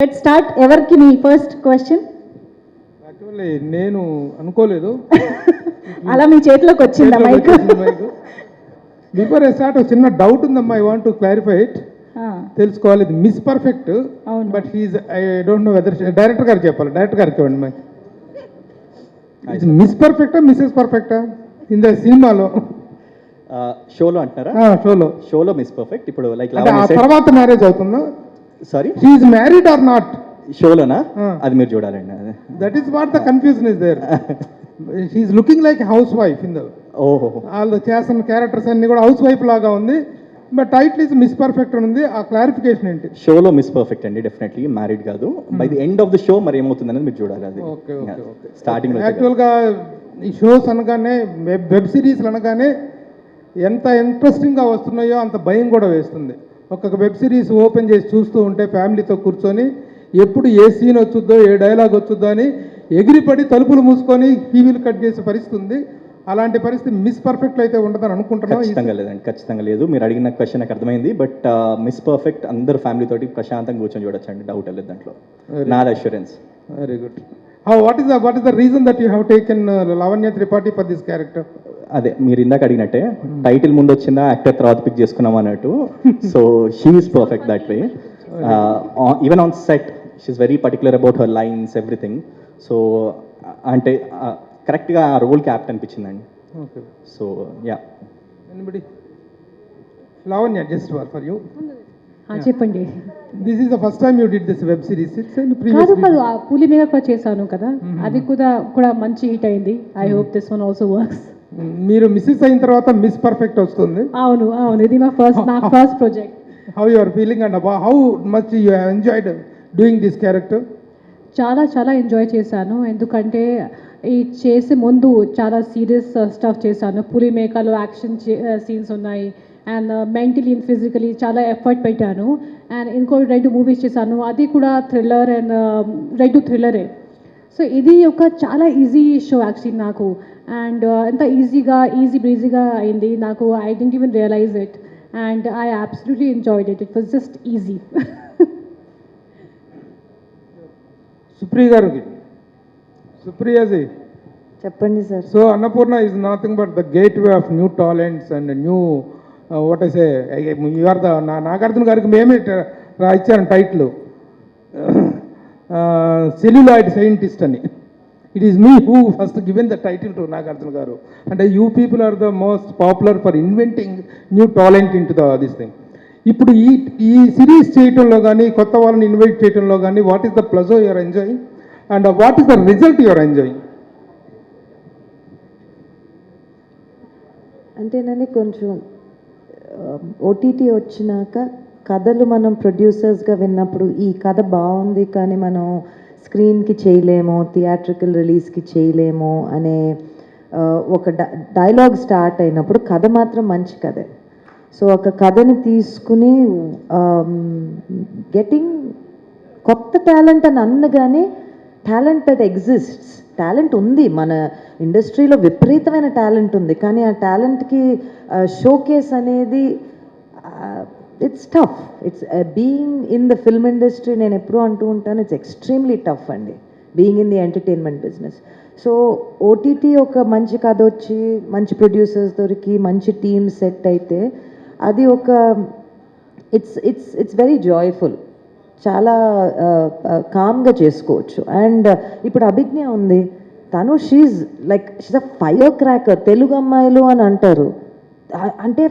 Let's start. ఎవరికి మీ first question? Actually నేను అనుకోలేదు. అలా మీ చేతిలోకి వచ్చిందా మైక్? బిఫోర్ ఐ స్టార్ట్ చిన్న డౌట్ ఉందమ్మా, I want to clarify it. తెలుసుకోవాలి, ఇది miss perfect, but he's I don't know whether director గారు చెప్పాలి. డైరెక్టర్ గారికి ఇవ్వండి మైక్. ఇది మిస్ పర్ఫెక్టా మిస్సెస్ పర్ఫెక్టా ఇన్ ద సినిమాలో? షోలో అంటారా? షోలో మిస్ పర్ఫెక్ట్. ఇప్పుడు లైక్ తర్వాత మ్యారేజ్ అవుతుందా? Sorry, she is married or not? షోలోనా? అది మీరు చూడాలండి. That is what the confusion is there. She is looking like house wife in the వాళ్ళు చేస్తున్న క్యారెక్టర్స్ అన్ని కూడా హౌస్ వైఫ్ లాగా ఉంది, but title is miss perfect అని ఉంది. ఆ క్లారిఫికేషన్ ఏంటి? షోలో మిస్ పర్ఫెక్ట్ అండి, డెఫినెట్లీ మ్యారీడ్ కాదు. By the end of the show మరి ఏమవుతుంది అనేది మీరు చూడాలి. అది ఓకే ఓకే ఓకే. స్టార్టింగ్ యాక్చువల్గా ఈ షోస్ అనగానే వెబ్ సిరీస్లు అనగానే ఎంత ఇంట్రెస్టింగ్గా వస్తున్నాయో అంత భయం కూడా వేస్తుంది. ఒక్కొక్క వెబ్ సిరీస్ ఓపెన్ చేసి చూస్తూ ఉంటే ఫ్యామిలీతో కూర్చొని ఎప్పుడు ఏ సీన్ వచ్చుద్దో ఏ డైలాగ్ వచ్చుద్దో అని ఎగిరిపడి తలుపులు మూసుకొని టీవీలు కట్ చేసే పరిస్థితి ఉంది. అలాంటి పరిస్థితి మిస్ పర్ఫెక్ట్ అయితే ఉండదని అనుకుంటున్నాను. ఖచ్చితంగా లేదండి, ఖచ్చితంగా లేదు. మీరు అడిగిన క్వశ్చన్ నాకు అర్థమైంది. బట్ మిస్ పర్ఫెక్ట్ అందరు ఫ్యామిలీ తోటి ప్రశాంతంగా కూర్చొని చూడొచ్చండి, డౌట్ లేదు దాంట్లో. నా assurance. Very good. What is the reason that you have taken Lavanya Tripathi for this character? అదే మీరు ఇందాక అడిగినట్టే, టైటిల్ ముందు వచ్చిందా యాక్టర్ తర్వాత పిక్ చేసుకున్నాం అన్నట్టు. So she is perfect that way. Even on set she is very particular about her lines everything. So అంటే కరెక్ట్గా ఆ రోల్ క్యాప్ట్ అనిపించిందండి. Okay. So yeah. Anybody? Lavanya, just for you. చెప్పండి. This is the first time you did this web series? కాదు కాదు, పులి మీద కూడా చేశాను కదా, అది కూడా మంచి హిట్ అయింది. I hope this one also works. మీరు మిస్సెస్ అయిన తర్వాత మిస్ పర్ఫెక్ట్ వస్తుంది. అవును అవును, ఇది నా first project. How you are feeling and how much you have enjoyed doing this character? చాలా చాలా ఎంజాయ్ చేశాను, ఎందుకంటే ఈ చేసే ముందు చాలా సీరియస్ స్టఫ్ చేశాను. పులి మేకలో యాక్షన్ సీన్స్ ఉన్నాయి, అండ్ మెంటలీ అండ్ ఫిజికలీ చాలా ఎఫర్ట్ పెట్టాను. అండ్ ఇంకో 2 మూవీస్ చేశాను, అది కూడా థ్రిల్లర్, అండ్ 2 థ్రిల్లరే. సో ఇది ఒక చాలా ఈజీ షో యాక్చువల్లీ నాకు, అండ్ ఎంత ఈజీ బ్రీజీగా అయింది నాకు. I didn't even realise it, and I absolutely enjoyed it. It was just easy. Supriya గారికి. సుప్రియాజీ చెప్పండి sir. So Annapurna is nothing but the gateway of new talents and new what I say, you are the Nagarjuna గారికి మేమే ఇచ్చాను title, celluloid scientist అని. It is me who first given the title to Nagarjuna గారు. అంటే you people are the most popular for inventing new talent in to this thing. ఇప్పుడు ఈ series చేయటంలో కానీ కొత్త వాళ్ళని ఇన్వైట్ చేయడంలో కానీ what is the pleasure you're enjoying and what is the result you're enjoying? అంటేనండి, కొంచెం ఓటీటీ వచ్చినాక కథలు మనం ప్రొడ్యూసర్స్గా విన్నప్పుడు ఈ కథ బాగుంది కానీ మనం స్క్రీన్కి చేయలేము, థియేట్రికల్ రిలీజ్కి చేయలేము అనే ఒక డైలాగ్ స్టార్ట్ అయినప్పుడు కథ మాత్రం మంచి కథే. సో ఒక కథని తీసుకుని గెటింగ్ కొత్త టాలెంట్ అని అనగానే టాలెంట్ దట్ ఎగ్జిస్ట్స్, టాలెంట్ ఉంది మన ఇండస్ట్రీలో, విపరీతమైన టాలెంట్ ఉంది. కానీ ఆ టాలెంట్కి షోకేస్ అనేది it's tough. It's being in the film industry, నేను ఎప్పుడూ అంటూ ఉంటాను, ఇట్స్ ఎక్స్ట్రీమ్లీ టఫ్ అండి being in the entertainment business. So OTT ఒక మంచి కథ వచ్చి మంచి ప్రొడ్యూసర్స్ దొరికి మంచి టీమ్ సెట్ అయితే అది ఒక ఇట్స్ వెరీ జాయ్ఫుల్, చాలా కామ్గా చేసుకోవచ్చు. అండ్ ఇప్పుడు అభిజ్ఞ ఉంది, తను she's a fire cracker. Telugu అమ్మాయిలు అని అంటారు, అంటే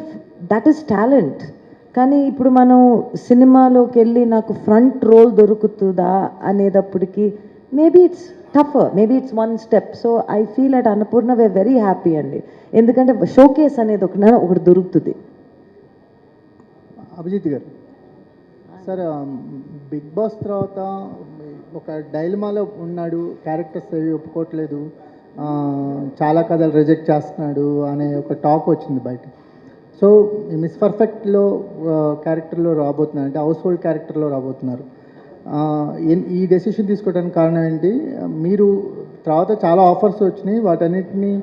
దట్ ఈస్ టాలెంట్. కానీ ఇప్పుడు మనం సినిమాలోకి వెళ్ళి నాకు ఫ్రంట్ రోల్ దొరుకుతుందా అనేటప్పటికి maybe it's tougher, maybe it's 1 step. So I feel at Annapurna we're very happy అండి, ఎందుకంటే షోకేస్ అనేది ఒకటి దొరుకుతుంది. అభిజిత్ గారు సార్, బిగ్ బాస్ తర్వాత ఒక డైలమాలో ఉన్నాడు, క్యారెక్టర్స్ ఏవి ఒప్పుకోవట్లేదు, చాలా కథలు రిజెక్ట్ చేస్తున్నాడు అనే ఒక టాక్ వచ్చింది బయట. సో ఈ మిస్ పర్ఫెక్ట్లో క్యారెక్టర్లో రాబోతున్నారు, అంటే హౌస్ హోల్డ్ క్యారెక్టర్లో రాబోతున్నారు. ఈ డెసిషన్ తీసుకోవడానికి కారణం ఏంటి? మీరు తర్వాత చాలా ఆఫర్స్ వచ్చినాయి, వాటన్నిటిని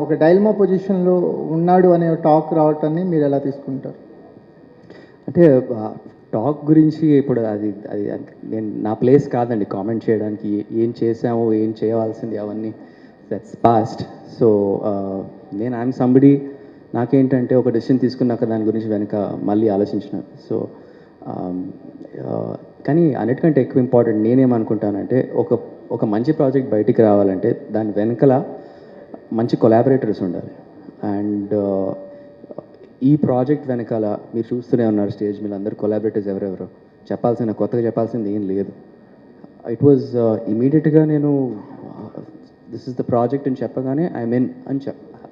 ఒక డైలమా పొజిషన్లో ఉన్నాడు అనే టాక్ రావటాన్ని మీరు ఎలా తీసుకుంటారు? అంటే టాక్ గురించి ఇప్పుడు అది అది నేను నా ప్లేస్ కాదండి కామెంట్ చేయడానికి. ఏం చేసాము ఏం చేయవలసింది అవన్నీ దట్స్ పాస్ట్. సో నేను ఐఎమ్ సంబడి, నాకేంటంటే ఒక డెసిషన్ తీసుకున్నాక దాని గురించి వెనక మళ్ళీ ఆలోచించిన. సో కానీ అన్నిటికంటే ఎక్కువ ఇంపార్టెంట్ నేనేమనుకుంటానంటే ఒక మంచి ప్రాజెక్ట్ బయటికి రావాలంటే దాని వెనకల మంచి కొలాబరేటర్స్ ఉండాలి. అండ్ ఈ ప్రాజెక్ట్ వెనకాల మీరు చూస్తూనే ఉన్నారు స్టేజ్ మీద అందరు కొలాబరేటర్స్ ఎవరెవరో, కొత్తగా చెప్పాల్సింది ఏం లేదు. ఇట్ వాజ్ ఇమీడియట్గా నేను దిస్ ఇస్ ద ప్రాజెక్ట్ అని చెప్పగానే ఐఎమ్ ఇన్ అని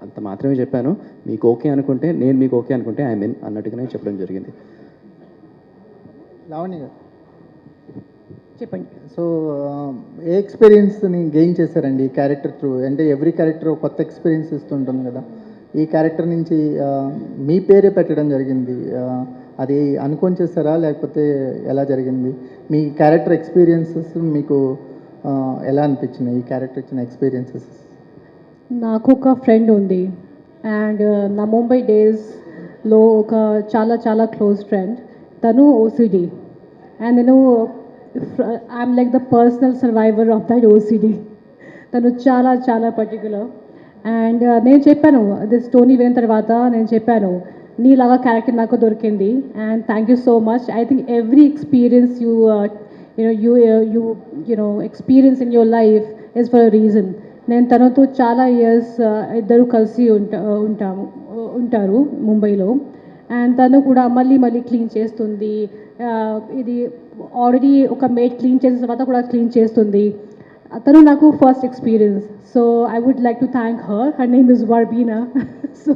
అంత మాత్రమే చెప్పాను. మీకు ఓకే అనుకుంటే, నేను మీకు ఓకే అనుకుంటే ఐఎమ్ ఇన్ అన్నట్టుగానే చెప్పడం జరిగింది. లావణ్య గారు, చెప్పండి. సో ఏ ఎక్స్పీరియన్స్ని గెయిన్ చేశారండి ఈ క్యారెక్టర్ త్రూ? అంటే ఎవ్రీ క్యారెక్టర్ కొత్త ఎక్స్పీరియన్స్ ఇస్తుంటుంది కదా, ఈ క్యారెక్టర్ నుంచి మీ పేరే పెట్టడం జరిగింది. అది అనుకొని చేస్తారా లేకపోతే ఎలా జరిగింది? మీ క్యారెక్టర్ ఎక్స్పీరియన్సెస్ మీకు ఎలా అనిపించినాయి? ఈ క్యారెక్టర్ ఇచ్చిన ఎక్స్పీరియన్సెస్? నాకు ఒక ఫ్రెండ్ ఉంది అండ్ నా ముంబై డేస్లో ఒక చాలా చాలా క్లోజ్ ఫ్రెండ్, తను ఓసిడి అండ్ నేను I'm like the personal survivor of that OCD. తను చాలా చాలా పర్టికులర్ అండ్ నేను చెప్పాను, దిస్ స్టోరీ విన్న తర్వాత నేను చెప్పాను, నీలాగా క్యారెక్టర్ నాకు దొరికింది and thank you so much. I think every experience you experience in your life is for a reason. నేను తనతో చాలా ఇయర్స్ ఇద్దరు కలిసి ఉంటారు ముంబైలో అండ్ తను కూడా మళ్ళీ క్లీన్ చేస్తుంది. ఇది ఆల్రెడీ ఒక మేడ్ క్లీన్ చేసిన తర్వాత కూడా క్లీన్ చేస్తుంది. తను నాకు first experience. So I would like to thank her name is Verbena. So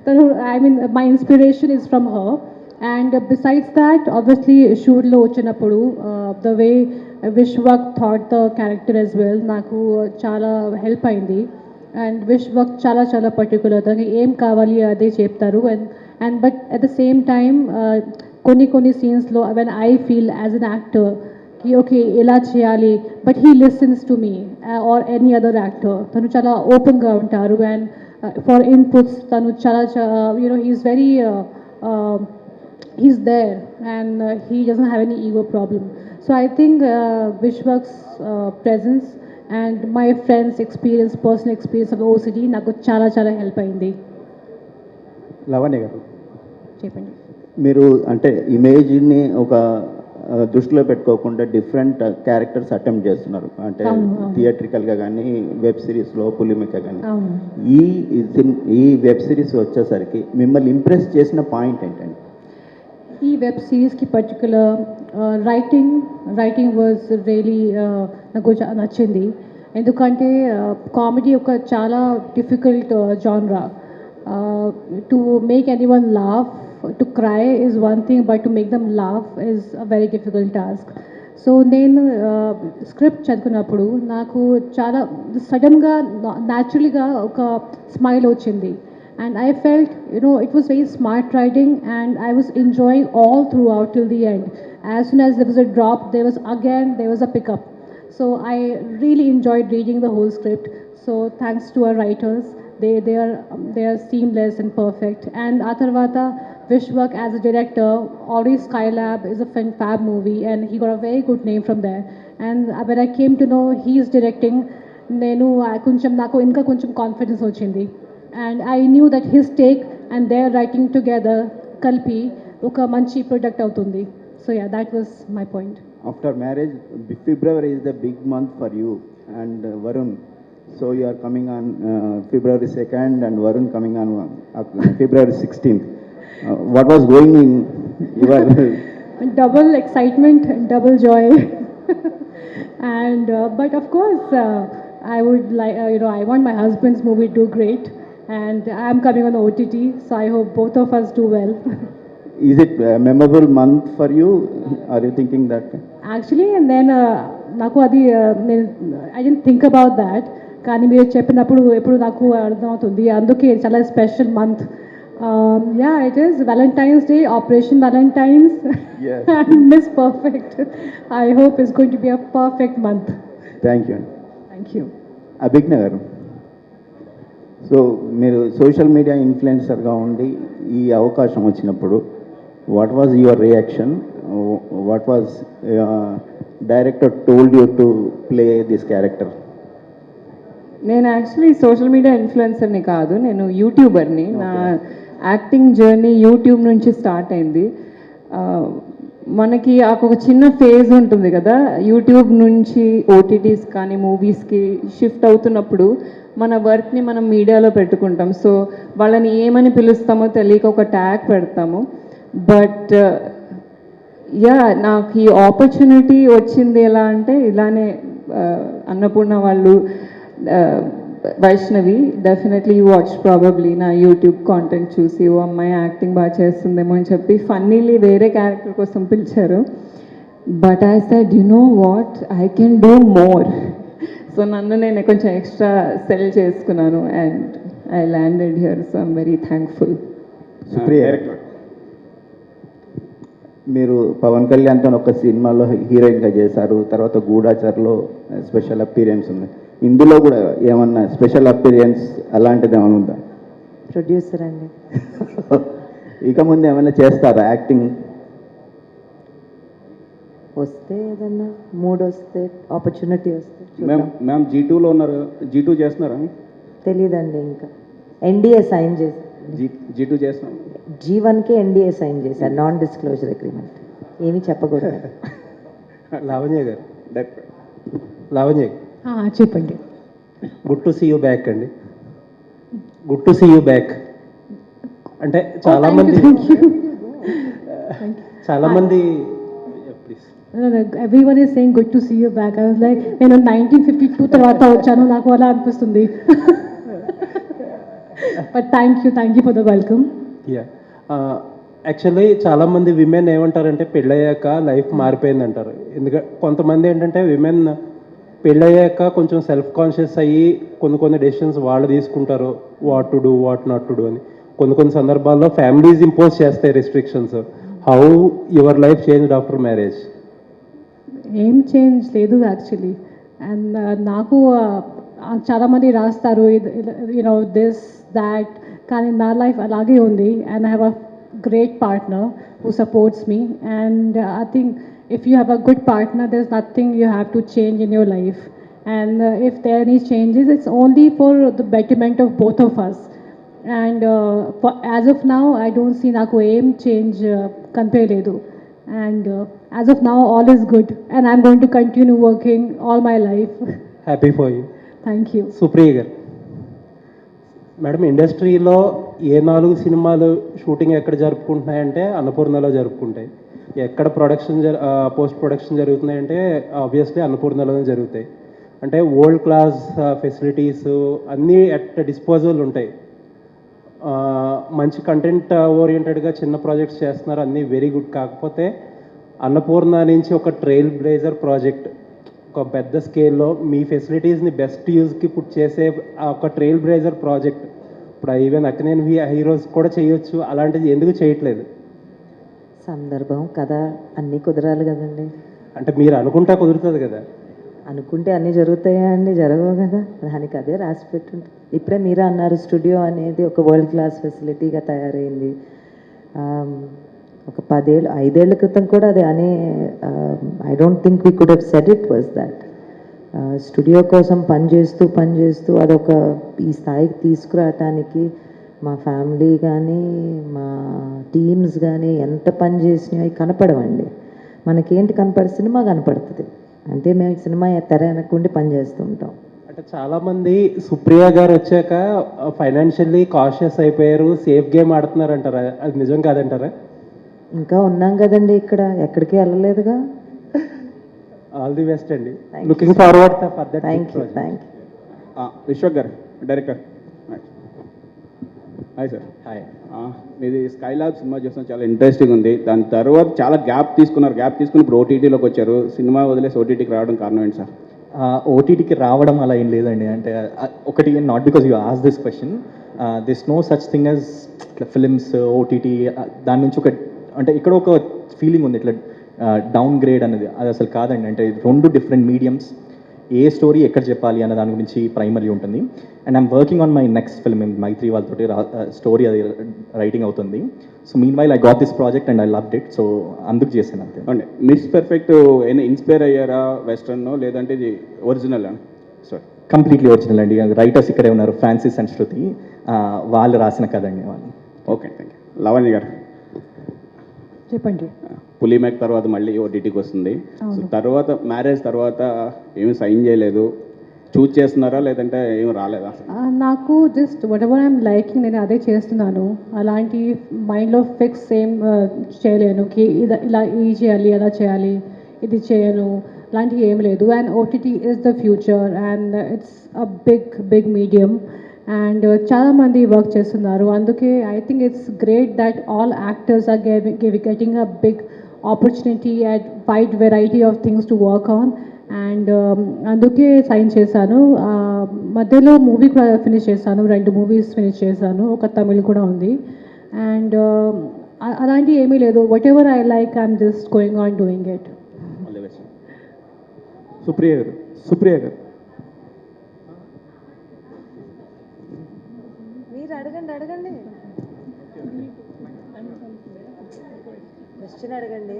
తను my inspiration is from her. And besides that obviously షూట్లో వచ్చినప్పుడు the way Vishwak thought the character as well నాకు చాలా హెల్ప్ అయింది. And Vishwak చాలా చాలా particular, తనకి ఏం కావాలి అదే చెప్తారు. And but at the same time కొన్ని సీన్స్లో when I feel as an actor okay ఇలా చేయాలి, but he listens to me or any other actor. తను చాలా ఓపెన్గా ఉంటారు అండ్ ఫర్ ఇన్పుట్స్ తను చాలా he's very he's there and he doesn't have any ego problem. So I think Vishwak's presence and my friends' experience, personal experience of OCD నాకు చాలా చాలా help అయింది. లవణ్య గారు, చెప్పండి. మీరు అంటే ఇమేజ్ని ఒక దృష్టిలో పెట్టుకోకుండా డిఫరెంట్ క్యారెక్టర్స్ అటెంప్ట్ చేస్తున్నారు. అంటే థియేట్రికల్గా కానీ వెబ్ సిరీస్లో పులిమిక కానీ. ఈ వెబ్ సిరీస్ వచ్చేసరికి మిమ్మల్ని ఇంప్రెస్ చేసిన పాయింట్ ఏంటండి? ఈ వెబ్ సిరీస్కి పర్టికులర్ రైటింగ్ వాజ్ రియలీ నాకు నచ్చింది. ఎందుకంటే కామెడీ ఒక చాలా difficult genre. To make anyone laugh, to cry is one thing, but to make them laugh is a very difficult task. So నేను స్క్రిప్ట్ చదువుకున్నప్పుడు నాకు చాలా సడన్గా న్యాచురల్గా ఒక స్మైల్ వచ్చింది. And I felt, it was very smart writing and I was enjoying all throughout till the end. As soon as there was a drop, there was a pickup. So I really enjoyed reading the whole script. So thanks to our writers, they are seamless and perfect. And Atharvata Vishwak as a director, already Skylab is a fab movie and he got a very good name from there. And when I came to know he is directing, నాకు ఇంకా కొంచెం confidence వచ్చింది. And I knew that his take and their writing together kalpi oka manchi product avutundi. So yeah, that was my point. After marriage, February is the big month for you and Varun. So you are coming on February 2nd and Varun coming on February 16th. What was going in your Double excitement and double joy. And but of course I would like I want my husband's movie to do great. And I'm coming on OTT, so I hope both of us do well. Is it a memorable month for you? Are you thinking that? Actually, and then నాకు అది I didn't think about that. కానీ మీరు చెప్పినప్పుడు ఎప్పుడు నాకు అర్థమవుతుంది, అందుకే చాలా special month. Yeah, it is Valentine's Day, Operation Valentine's. Yes. And Miss Perfect. I hope it's going to be a perfect month. Thank you. Thank you. అభిజ్ఞ గారు, so మీరు సోషల్ మీడియా ఇన్ఫ్లుయెన్సర్గా ఉండి ఈ అవకాశం వచ్చినప్పుడు what was your reaction? What was director told you to play this character? నేను actually social media ఇన్ఫ్లుయెన్సర్ని కాదు, నేను యూట్యూబర్ని. నా యాక్టింగ్ జర్నీ యూట్యూబ్ నుంచి స్టార్ట్ అయింది. మనకి ఒక చిన్న ఫేజ్ ఉంటుంది కదా, యూట్యూబ్ నుంచి ఓటీటీస్ కానీ మూవీస్కి షిఫ్ట్ అవుతున్నప్పుడు మన వర్క్ని మనం మీడియాలో పెట్టుకుంటాం. సో వాళ్ళని ఏమని పిలుస్తామో తెలియక ఒక ట్యాగ్ పెడతాము. బట్ యా, నాకు ఈ ఆపర్చునిటీ వచ్చింది ఎలా అంటే, ఇలానే అన్నపూర్ణ వాళ్ళు, Vaishnavi, definitely you watch probably నా యూట్యూబ్ కాంటెంట్ చూసి ఓ అమ్మాయి యాక్టింగ్ బాగా చేస్తుందేమో అని చెప్పి ఫన్నీలీ వేరే క్యారెక్టర్ కోసం పిలిచారు. But I said, you know what, I can do more. So నన్ను నేను కొంచెం ఎక్స్ట్రా సెల్ చేసుకున్నాను and I landed here. So I'm very thankful. Supriya, మీరు పవన్ కళ్యాణ్తో ఒక సినిమాలో హీరోయిన్గా చేశారు, తర్వాత గూఢాచార్లో స్పెషల్ అపీరియన్స్ ఉంది. ఇందులో కూడా ఏమన్నా స్పెషల్ అపీరియన్స్ అలాంటిది ఏమైనా ఉందా? ప్రొడ్యూసర్ అండి. ఇక ముందు ఏమైనా చేస్తారా యాక్టింగ్? వస్తే ఏదన్నా మూడ్ వస్తే, ఆపర్చునిటీ వస్తే మ్యామ్ G2లో ఉన్నారు, G2 చేస్తున్నారా? తెలీదండి. ఇంకా ఎన్డీఏ సైన్ చేశాను. G2 చేస్తున్నాం. G1కే ఎన్డీఏ సైన్ చేశాను, నాన్ డిస్క్లోజర్ అగ్రిమెంట్. ఏమీ చెప్పకూడదు. లావణ్య గారు, లావణ్య చెప్పండి. Good to see you back అండి. Good to see you back అంటే చాలామంది please everyone is saying good to see you back. I was like, నేను 1952 తర్వాత వచ్చాను, నాకు అలా అనిపిస్తుంది. But thank you for the welcome. Yeah, actually చాలామంది విమెన్ ఏమంటారంటే పెళ్ళయ్యాక లైఫ్ మారిపోయింది అంటారు. ఎందుకంటే కొంతమంది ఏంటంటే విమెన్ పెళ్ళయ్యాక కొంచెం సెల్ఫ్ కాన్షియస్ అయ్యి కొన్ని డెసిషన్స్ వాళ్ళు తీసుకుంటారు, what to do what not to do అని. కొన్ని సందర్భాల్లో ఫ్యామిలీస్ ఇంపోజ్ చేస్తాయి restrictions. How your life change after marriage? ఏం చేంజ్ లేదు యాక్చువల్లీ. అండ్ నాకు చాలామంది రాస్తారు యూనో దిస్ దాట్, కానీ నా లైఫ్ అలాగే ఉంది. And I have a great partner who supports me. And I think if you have a good partner, there's nothing you have to change in your life. And if there are any changes, it's only for the betterment of both of us. And as of now, I don't see naku aim change kanpeledu. And as of now, all is good. And I'm going to continue working all my life. Happy for you. Thank you. Supriya గారు, madam, ఇండస్ట్రీలో ఏ 4 సినిమాలు shooting ఎక్కడ జరుపుకుంటున్నాయంటే అన్నపూర్ణలో జరుపుకుంటాయి. ఎక్కడ post production జరుగుతున్నాయంటే obviously అన్నపూర్ణలోనే జరుగుతాయి. అంటే world class facilities అన్నీ at disposal ఉంటాయి. మంచి కంటెంట్ ఓరియంటెడ్గా చిన్న ప్రాజెక్ట్స్ చేస్తున్నారు, అన్నీ వెరీ గుడ్. కాకపోతే అన్నపూర్ణ నుంచి ఒక ట్రైల్ బ్లేజర్ ప్రాజెక్ట్, ఒక పెద్ద స్కేల్లో మీ ఫెసిలిటీస్ని బెస్ట్ యూజ్కి పుట్ చేసే ఒక ట్రైల్ బ్లేజర్ ప్రాజెక్ట్ ఇప్పుడు ఈవెన్ అక్కినేని హీరోస్ కూడా చేయొచ్చు, అలాంటిది ఎందుకు చేయట్లేదు? సందర్భం కదా, అన్నీ కుదరాలి కదండి. అంటే మీరు అనుకుంటా కుదురుతుంది కదా? అనుకుంటే అన్నీ జరుగుతాయా అండి? జరగవు కదా, దానికి అదే రాసి పెట్టుంటుంది. ఇప్పుడే మీరే అన్నారు, స్టూడియో అనేది ఒక వరల్డ్ క్లాస్ ఫెసిలిటీగా తయారైంది. ఒక 5 ఏళ్ల క్రితం కూడా అది అనే, I don't think we could have said it was that. Studio కోసం పనిచేస్తూ అదొక ఈ స్థాయికి తీసుకురావటానికి మా ఫ్యామిలీ కానీ మా టీమ్స్ కానీ ఎంత పని చేసినాయో కనపడవండి. మనకేంటి కనపడే సినిమా కనపడుతుంది, అంటే మేము సినిమా తెర వెనక్కుండి పని చేస్తూ ఉంటాం. అంటే చాలామంది సుప్రియ గారు వచ్చాక ఫైనాన్షియల్లీ కాషియస్ అయిపోయారు, సేఫ్ గేమ్ ఆడుతున్నారు అంటారా? అది నిజం కాదంటారా? ఇంకా ఉన్నాం కదండి, ఇక్కడ ఎక్కడికి వెళ్ళలేదుగా. ఆల్ ది బెస్ట్ అండి, looking forward for that. Thank you. Vishwak గారు, డైరెక్టర్. Hi sir. హాయ్. మీది స్కైలాబ్ సినిమా చూస్తాం, చాలా ఇంట్రెస్టింగ్ ఉంది. దాని తర్వాత చాలా గ్యాప్ తీసుకుని ఇప్పుడు ఓటీటీలోకి వచ్చారు. సినిమా వదిలేసి ఓటీటీకి రావడం కారణం ఏంటి సార్? ఓటీటీకి రావడం అలా ఏం లేదండి. అంటే ఒకటి, not because you ask this question, this no such thing as ఇట్లా ఫిలిమ్స్ ఓటీటీ. దాని నుంచి అంటే ఇక్కడ ఒక ఫీలింగ్ ఉంది ఇట్లా డౌన్ గ్రేడ్ అనేది, అది అసలు కాదండి. అంటే 2 డిఫరెంట్ మీడియమ్స్. ఏ స్టోరీ ఎక్కడ చెప్పాలి అన్న దాని గురించి ప్రైమరీ ఉంటుంది. And I'm working on my next film Mythri వాళ్ళతోటి స్టోరీ అది రైటింగ్ అవుతుంది. So mean while I got this project and I loved it. So అందుకు చేశాను అంతే. అంటే మిస్ పర్ఫెక్ట్ ఏమైనా ఇన్స్పైర్ అయ్యారా వెస్ట్రన్, లేదంటే ఇది ఒరిజినల్ అని? సారీ, కంప్లీట్లీ ఒరిజినల్ అండి. రైటర్స్ ఇక్కడే ఉన్నారు, ఫ్రాన్సిస్ అండ్ శృతి, వాళ్ళు రాసిన కథ అండి వాళ్ళు. Okay, thank you. లావణ్య గారు, చెప్పండి. పులిమేక్ తర్వాత మళ్ళీ ఓటీటీకి వస్తుంది. సో తర్వాత మ్యారేజ్ తర్వాత ఏమి సైన్ చేయలేదు, చూజ్ చేస్తున్నారా లేదంటే ఏమి రాలేదా? నాకు just what ever I'm liking నేను అదే చేస్తున్నాను. అలాంటి మైండ్లో ఫిక్స్ ఏం చేయలేను కి ఇలా ఇది చేయాలి అలా చేయాలి ఇది చేయను అలాంటివి ఏం లేదు. And OTT is the future and it's a big medium and చాలామంది వర్క్ చేస్తున్నారు. అందుకే I think it's great that all actors are getting a big opportunity at wide variety of things to work on. And అందుకే sign చేశాను. మధ్యలో movie కూడా finish చేశాను, 2 movies finish చేశాను, ఒక తమిళ్ కూడా ఉంది. అండ్ అలాంటివి ఏమీ లేదు. What ever I like I'm just going on doing it. Supriya గారు మీరు అడగండి క్వశ్చన్ అడగండి.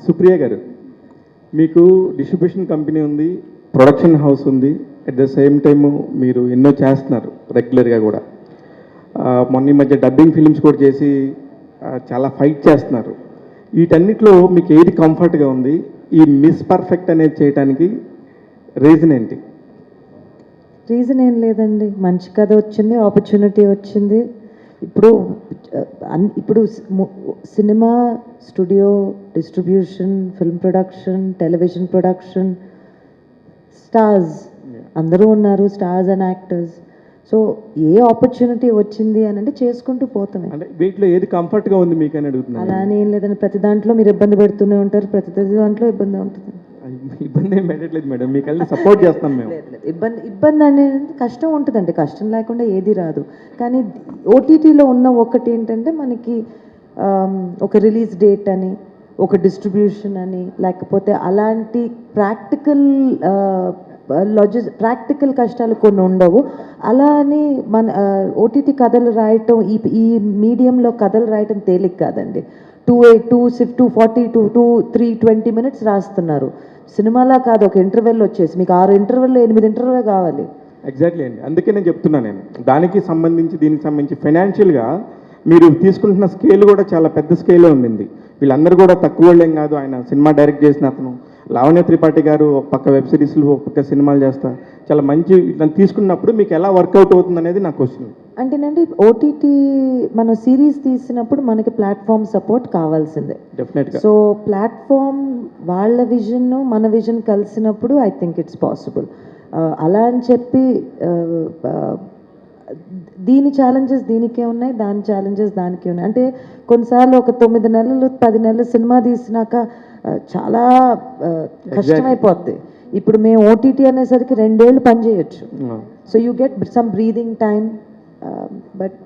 సుప్రియ గారు, మీకు డిస్ట్రిబ్యూషన్ కంపెనీ ఉంది, ప్రొడక్షన్ హౌస్ ఉంది, అట్ ద సేమ్ టైమ్ మీరు ఎన్నో చేస్తున్నారు రెగ్యులర్గా కూడా. మొన్న ఈ మధ్య డబ్బింగ్ ఫిలిమ్స్ కూడా చేసి చాలా ఫైట్ చేస్తున్నారు. వీటన్నిటిలో మీకు ఏది కంఫర్ట్గా ఉంది? ఈ మిస్ పర్ఫెక్ట్ అనేది చేయడానికి రీజన్ ఏంటి? రీజన్ ఏం లేదండి, మంచి కథ వచ్చింది, ఆపర్చునిటీ వచ్చింది. ఇప్పుడు cinema studio, distribution, film production, television production, stars అందరూ ఉన్నారు, stars and actors. So A opportunity వచ్చింది అని అంటే చేసుకుంటూ పోతామే. అంటే వీటిలో ఏది కంఫర్ట్గా ఉంది మీకు అని అడుగుతున్నాను. అలా అని ఏం లేదండి, ప్రతి దాంట్లో మీరు ఇబ్బంది పెడుతూనే ఉంటారు, ప్రతి దాంట్లో ఇబ్బంది ఉంటుంది. ఇబ్బంది ఏం పెట్టట్లేదు మేడం, మీకు వెళ్ళి సపోర్ట్ చేస్తాం మేము. ఇబ్బంది అనేది కష్టం ఉంటుందండి, కష్టం లేకుండా ఏది రాదు. కానీ ఓటీటీలో ఉన్న ఒకటి ఏంటంటే మనకి ఒక రిలీజ్ డేట్ అని, ఒక డిస్ట్రిబ్యూషన్ అని, లేకపోతే అలాంటి ప్రాక్టికల్ కష్టాలు కొన్ని ఉండవు. అలా అని మన ఓటీటీ కథలు రాయటం, ఈ మీడియంలో కథలు రాయటం తేలిక కాదండి. 240 to 320 minutes రాస్తున్నారు. సినిమాలా కాదు, ఒక ఇంటర్వెల్ వచ్చేసి మీకు 6 ఇంటర్వెల్లో 8 ఇంటర్వెల్ కావాలి. ఎగ్జాక్ట్లీ అండి, అందుకే నేను చెప్తున్నాను. నేను దానికి సంబంధించి దీనికి సంబంధించి ఫైనాన్షియల్గా మీరు తీసుకుంటున్న స్కేల్ కూడా చాలా పెద్ద స్కేలే ఉండింది. వీళ్ళందరూ కూడా తక్కువ వాళ్ళేం కాదు. ఆయన సినిమా డైరెక్ట్ చేసిన అతను, లావణ్య త్రిపాఠి గారు ఒక పక్క వెబ్ సిరీస్లు, ఒక పక్క సినిమాలు చేస్తా, చాలా మంచి ఇట్లా తీసుకున్నప్పుడు మీకు ఎలా వర్కౌట్ అవుతుంది అనేది నా క్వశ్చన్. అంటేనండి ఓటీటీ మనం సిరీస్ తీసినప్పుడు మనకి ప్లాట్ఫామ్ సపోర్ట్ కావాల్సిందే డెఫినెట్గా. సో ప్లాట్ఫామ్ వాళ్ళ విజన్ మన విజన్ కలిసినప్పుడు ఐ థింక్ ఇట్స్ పాసిబుల్. అలా అని చెప్పి దీని ఛాలెంజెస్ దీనికే ఉన్నాయి, దాని ఛాలెంజెస్ దానికే ఉన్నాయి. అంటే కొన్నిసార్లు ఒక 9 నెలలు 10 నెలలు సినిమా తీసినాక చాలా కష్టమైపోద్ది. ఇప్పుడు మేము ఓటీటీ అనేసరికి 2 ఏళ్ళు పని చేయొచ్చు. So you get some breathing time, but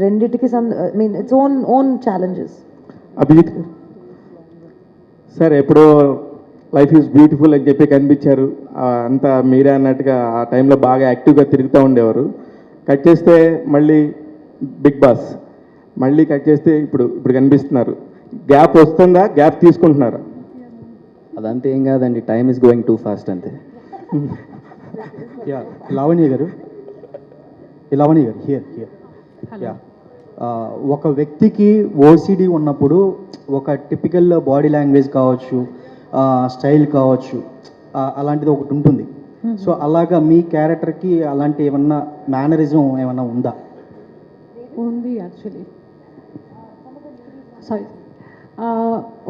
రెండిటికి its own challenges. Abhijit sir, ఎప్పుడో లైఫ్ ఈజ్ బ్యూటిఫుల్ అని చెప్పి కనిపించారు, అంతా మీరే అన్నట్టుగా ఆ టైంలో బాగా యాక్టివ్గా తిరుగుతూ ఉండేవారు. కట్ చేస్తే మళ్ళీ బిగ్ బాస్, మళ్ళీ కట్ చేస్తే ఇప్పుడు కనిపిస్తున్నారు. గ్యాప్ వస్తుందా, గ్యాప్ తీసుకుంటున్నారా? అదంతా ఏం కాదండి, time is going too fast అంతే. లావణ్య గారు హియర్ యా, ఒక వ్యక్తికి ఓసిడి ఉన్నప్పుడు ఒక టిపికల్ బాడీ లాంగ్వేజ్ కావచ్చు, స్టైల్ కావచ్చు, అలాంటిది ఒకటి ఉంటుంది. సో అలాగా మీ క్యారెక్టర్కి అలాంటి ఏమన్నా మేనరిజం ఏమన్నా ఉందా? ఉంది యాక్చువల్లీ, సారీ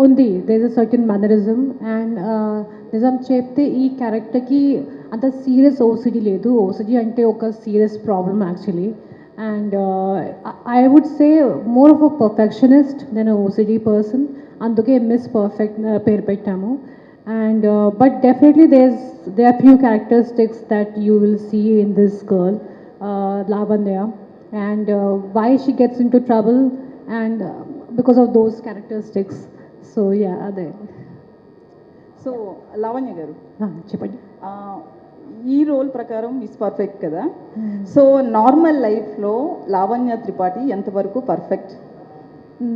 ఉంది. There is a certain mannerism. And నిజం చెప్తే ఈ క్యారెక్టర్కి అంత సీరియస్ ఓసిడి లేదు. ఓసిడి అంటే ఒక serious problem actually. And I would say more of a perfectionist then a OCD person. అందుకే మిస్ పర్ఫెక్ట్ పేరు పెట్టాము. And but definitely there are few characteristics that you will see in this girl, Lavanya, and why she gets into trouble, and because of those characteristics. So yeah, are there. So Lavanya గారు, చెప్పండి. ఈ role ప్రకారం miss perfect కదా, so normal లైఫ్లో లావణ్య త్రిపాఠి ఎంతవరకు perfect?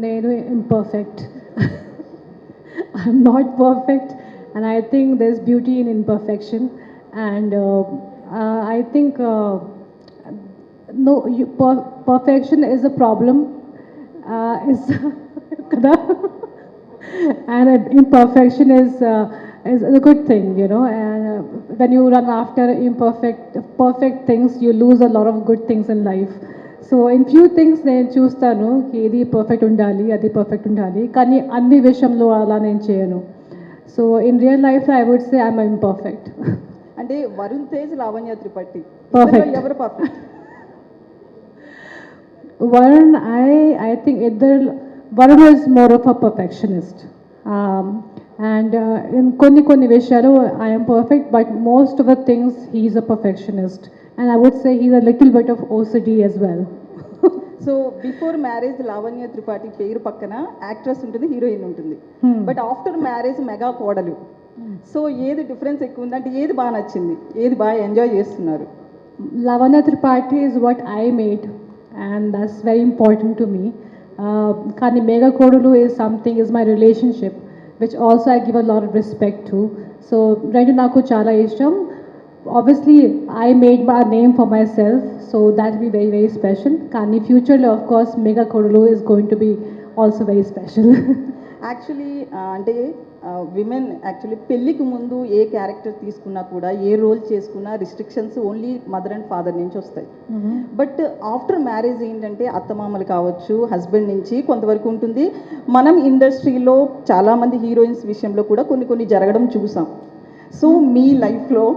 నేను imperfect. I'm not perfect, and I think there's beauty in imperfection. And I think no, perfection is a problem. Is kada, and imperfection is a good thing, you know. And when you run after perfect things, you lose a lot of good things in life. So in few things నేను చూస్తాను ఇది perfect ఉండాలి, అది perfect ఉండాలి, కానీ అన్ని విషయంలో అలా నేను చేయను. So in real life I would say I'm imperfect. అంటే వరుణ్ తేజ్, లావణ్య త్రిపాఠి Perfect. ఎవరు perfect? Varun I think Varun is more of a perfectionist, and in కొన్ని విషయాలు I'm perfect, but most of the things he's a perfectionist, and I would say he's a little bit of OCD as well. So before marriage Lavanya Tripathi పేరు పక్కన actress ఉంటుంది, heroine ఉంటుంది. But after marriage mega కోడలు. So ఏది difference ఎక్కువ ఉంది, అంటే ఏది బాగా నచ్చింది, ఏది బాగా ఎంజాయ్ చేస్తున్నారు? Lavanya Tripathi is what I made, and that's very important to me. Kani Mega Kodulu is something, is my relationship, which also I give a lot of respect to. So Rendu Naku Chala Isham. Obviously, I made my name for myself, so that will be very, very special. Kani future, of course, Mega Kodulu is going to be also very special. Actually అంటే women actually పెళ్ళికి ముందు ఏ character తీసుకున్నా కూడా, ఏ role చేసుకున్నా restrictions only mother and father నుంచి వస్తాయి. But after marriage ఏంటంటే అత్తమామలు కావచ్చు, హస్బెండ్ నుంచి కొంతవరకు ఉంటుంది. మనం ఇండస్ట్రీలో చాలామంది హీరోయిన్స్ విషయంలో కూడా కొన్ని జరగడం చూసాం. సో మీ లైఫ్లో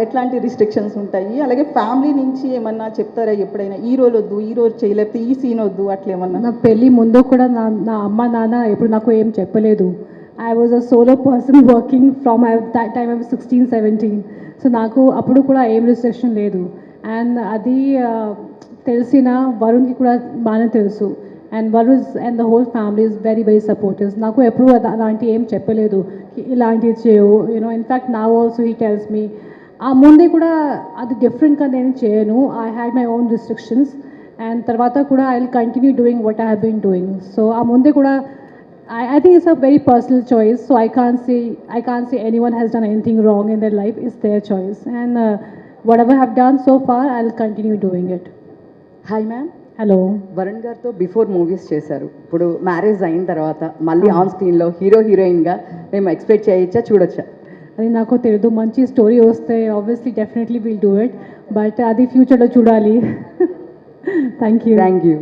ఎట్లాంటి రిస్ట్రిక్షన్స్ ఉంటాయి, అలాగే ఫ్యామిలీ నుంచి ఏమన్నా చెప్తారా ఎప్పుడైనా, ఈ రోల్ వద్దు, ఈ రోల్ చేయలేకపోతే ఈ సీన్ వద్దు, అట్లా ఏమన్నా? నా పెళ్ళి ముందు కూడా నా అమ్మ నాన్న ఎప్పుడు నాకు ఏం చెప్పలేదు. I was a solo person working from that time I was 16-17. So నాకు అప్పుడు కూడా ఏం రిస్ట్రిక్షన్ లేదు. అండ్ అది తెలిసిన వరుణ్కి కూడా బాగానే తెలుసు. And Varun and the whole family is very very supportive. నాకు ఎప్పుడు అలాంటి ఏం చెప్పలేదు, ఇలాంటివి చేయవు, యూనో. ఇన్ఫ్యాక్ట్ నా ఆల్సో హీ టెల్స్ మీ, ఆ ముందే కూడా అది డిఫరెంట్గా నేను చేయను. I had my own restrictions, and తర్వాత కూడా I will continue doing what I have been doing. So ఆ ముందే కూడా I think it's a very personal choice, so I can't say anyone has done anything wrong in their life. It's their choice, and whatever I have done so far, I'll continue doing it. Hi ma'am. Hello. Varun గారితో before movies చేశారు, ఇప్పుడు marriage అయిన తర్వాత మళ్ళీ on స్క్రీన్లో హీరోయిన్గా మేము expect చేయొచ్చా, చూడొచ్చా? అది నాకు తెలియదు. మంచి స్టోరీ వస్తే obviously definitely will do it, but అది ఫ్యూచర్లో చూడాలి. Thank you.